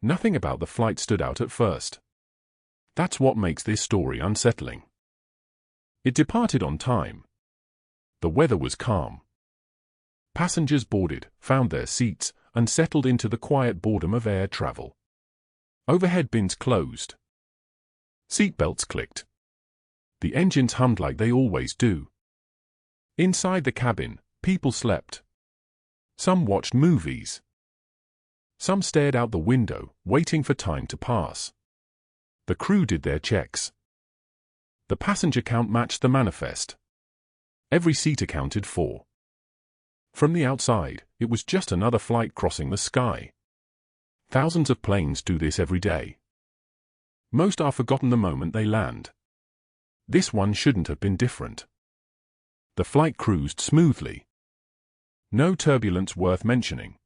Nothing about the flight stood out at first. That's what makes this story unsettling. It departed on time. The weather was calm. Passengers boarded, found their seats, and settled into the quiet boredom of air travel. Overhead bins closed. Seatbelts clicked. The engines hummed like they always do. Inside the cabin, people slept. Some watched movies. Some stared out the window, waiting for time to pass. The crew did their checks. The passenger count matched the manifest. Every seat accounted for. From the outside, it was just another flight crossing the sky. Thousands of planes do this every day. Most are forgotten the moment they land. This one shouldn't have been different. The flight cruised smoothly. No turbulence worth mentioning.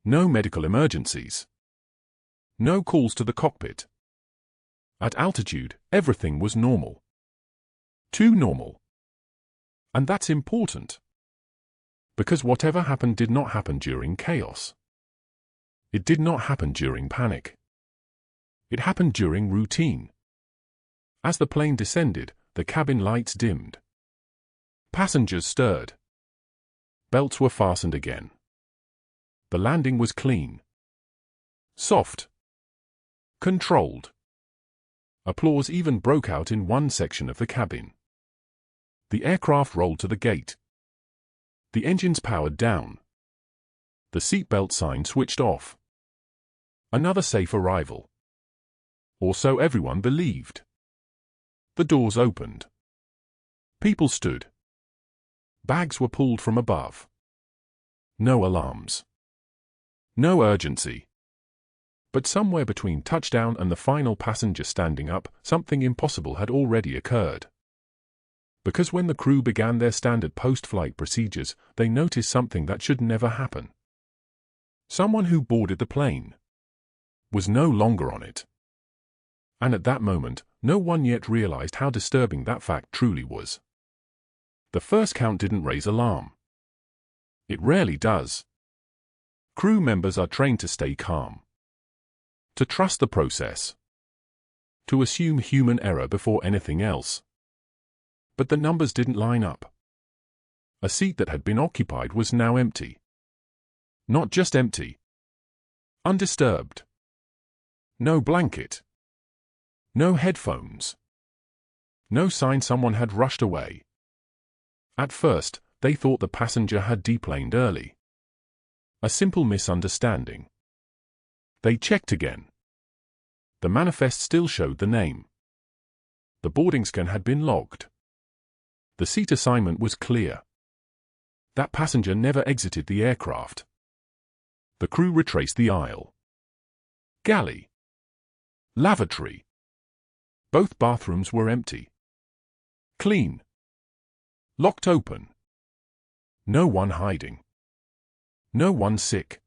No medical emergencies. No calls to the cockpit. At altitude, everything was normal. Too normal. And that's important. Because whatever happened did not happen during chaos. It did not happen during panic. It happened during routine. As the plane descended, the cabin lights dimmed. Passengers stirred. Belts were fastened again. The landing was clean. Soft. Controlled. Applause even broke out in one section of the cabin. The aircraft rolled to the gate. The engines powered down. The seatbelt sign switched off. Another safe arrival. Or so everyone believed. The doors opened. People stood. Bags were pulled from above. No alarms. No urgency. But somewhere between touchdown and the final passenger standing up, something impossible had already occurred. Because when the crew began their standard post-flight procedures, they noticed something that should never happen. Someone who boarded the plane was no longer on it. And at that moment, no one yet realized how disturbing that fact truly was. The first count didn't raise alarm. It rarely does. Crew members are trained to stay calm. To trust the process. To assume human error before anything else. But the numbers didn't line up. A seat that had been occupied was now empty. Not just empty. Undisturbed. No blanket. No headphones. No sign someone had rushed away. At first, they thought the passenger had deplaned early. A simple misunderstanding. They checked again. The manifest still showed the name. The boarding scan had been logged. The seat assignment was clear. That passenger never exited the aircraft. The crew retraced the aisle. Galley. Lavatory. Both bathrooms were empty. Clean. Locked open. No one hiding. No one sick.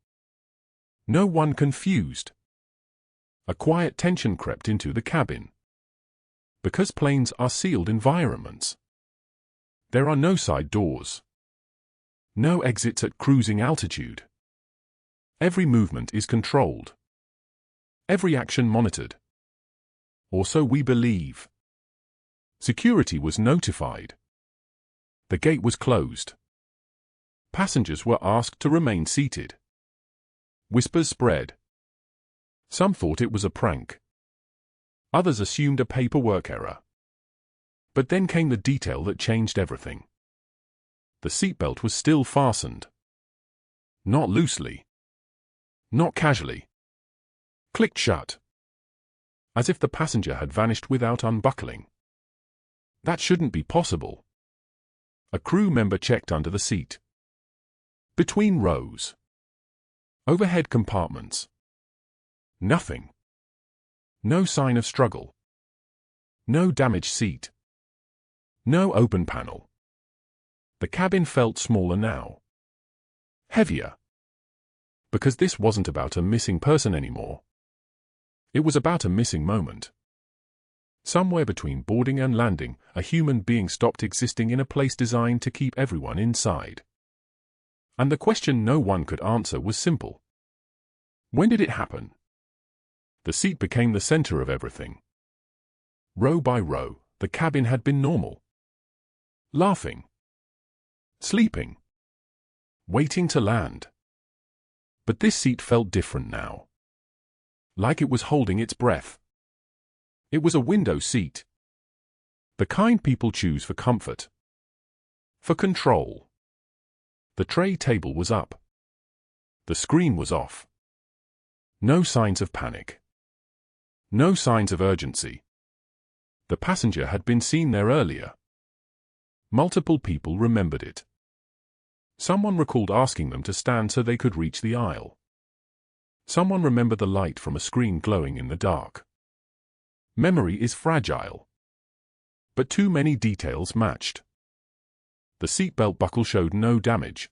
No one confused. A quiet tension crept into the cabin. Because planes are sealed environments. There are no side doors. No exits at cruising altitude. Every movement is controlled. Every action monitored. Or so we believe. Security was notified. The gate was closed. Passengers were asked to remain seated. Whispers spread. Some thought it was a prank. Others assumed a paperwork error. But then came the detail that changed everything. The seatbelt was still fastened. Not loosely. Not casually. Clicked shut. As if the passenger had vanished without unbuckling. That shouldn't be possible. A crew member checked under the seat. Between rows. Overhead compartments. Nothing. No sign of struggle. No damaged seat. No open panel. The cabin felt smaller now. Heavier. Because this wasn't about a missing person anymore. It was about a missing moment. Somewhere between boarding and landing, a human being stopped existing in a place designed to keep everyone inside. And the question no one could answer was simple. When did it happen? The seat became the center of everything. Row by row, the cabin had been normal. Laughing. Sleeping. Waiting to land. But this seat felt different now. Like it was holding its breath. It was a window seat. The kind people choose for comfort. For control. The tray table was up. The screen was off. No signs of panic. No signs of urgency. The passenger had been seen there earlier. Multiple people remembered it. Someone recalled asking them to stand so they could reach the aisle. Someone remembered the light from a screen glowing in the dark. Memory is fragile. But too many details matched. The seatbelt buckle showed no damage.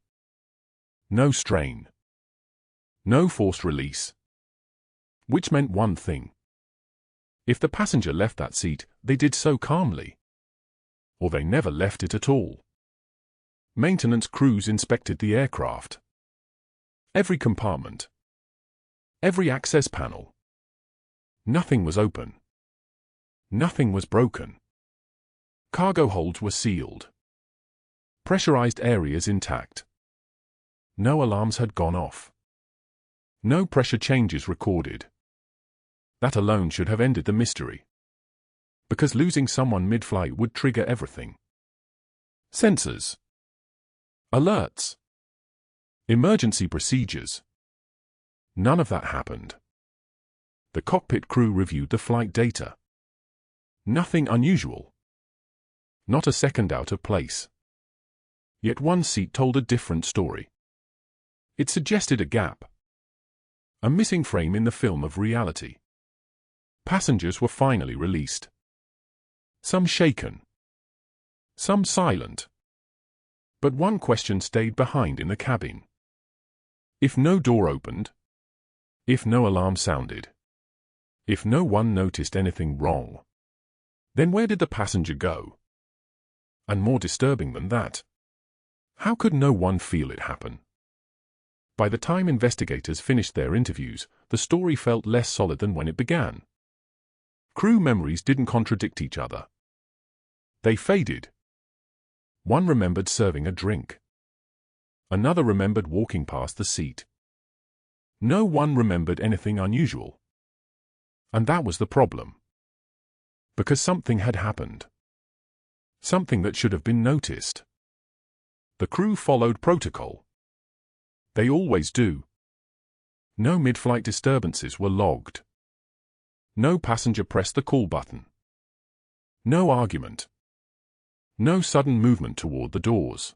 No strain. No forced release. Which meant one thing. If the passenger left that seat, they did so calmly. Or they never left it at all. Maintenance crews inspected the aircraft. Every compartment. Every access panel. Nothing was open. Nothing was broken. Cargo holds were sealed. Pressurized areas intact. No alarms had gone off. No pressure changes recorded. That alone should have ended the mystery. Because losing someone mid-flight would trigger everything. Sensors. Alerts. Emergency procedures. None of that happened. The cockpit crew reviewed the flight data. Nothing unusual. Not a second out of place. Yet one seat told a different story. It suggested a gap. A missing frame in the film of reality. Passengers were finally released. Some shaken. Some silent. But one question stayed behind in the cabin. If no door opened, if no alarm sounded, if no one noticed anything wrong, then where did the passenger go? And more disturbing than that, how could no one feel it happen? By the time investigators finished their interviews, the story felt less solid than when it began. Crew memories didn't contradict each other. They faded. One remembered serving a drink. Another remembered walking past the seat. No one remembered anything unusual. And that was the problem. Because something had happened. Something that should have been noticed. The crew followed protocol. They always do. No mid-flight disturbances were logged. No passenger pressed the call button. No argument. No sudden movement toward the doors.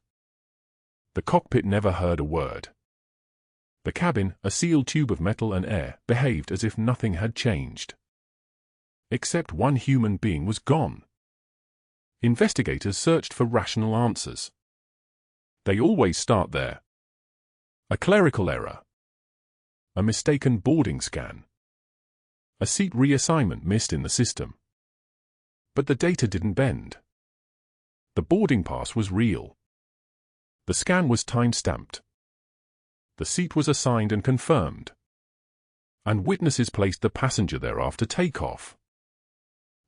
The cockpit never heard a word. The cabin, a sealed tube of metal and air, behaved as if nothing had changed. Except one human being was gone. Investigators searched for rational answers. They always start there. A clerical error. A mistaken boarding scan. A seat reassignment missed in the system. But the data didn't bend. The boarding pass was real. The scan was time-stamped. The seat was assigned and confirmed. And witnesses placed the passenger there after takeoff.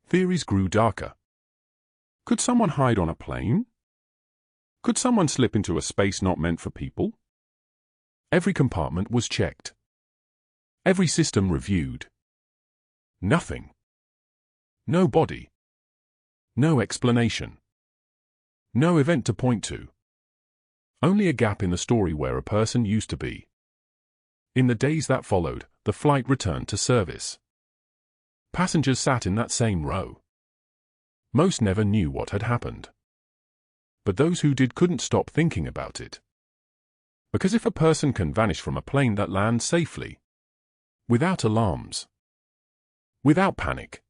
Theories grew darker. Could someone hide on a plane? Could someone slip into a space not meant for people? Every compartment was checked. Every system reviewed. Nothing. No body. No explanation. No event to point to. Only a gap in the story where a person used to be. In the days that followed, the flight returned to service. Passengers sat in that same row. Most never knew what had happened. But those who did couldn't stop thinking about it. Because if a person can vanish from a plane that lands safely, without alarms, without panic,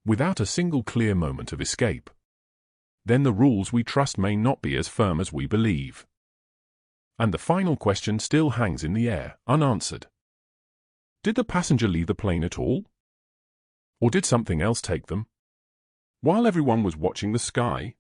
without a single clear moment of escape, then the rules we trust may not be as firm as we believe. And the final question still hangs in the air, unanswered. Did the passenger leave the plane at all? Or did something else take them? While everyone was watching the sky,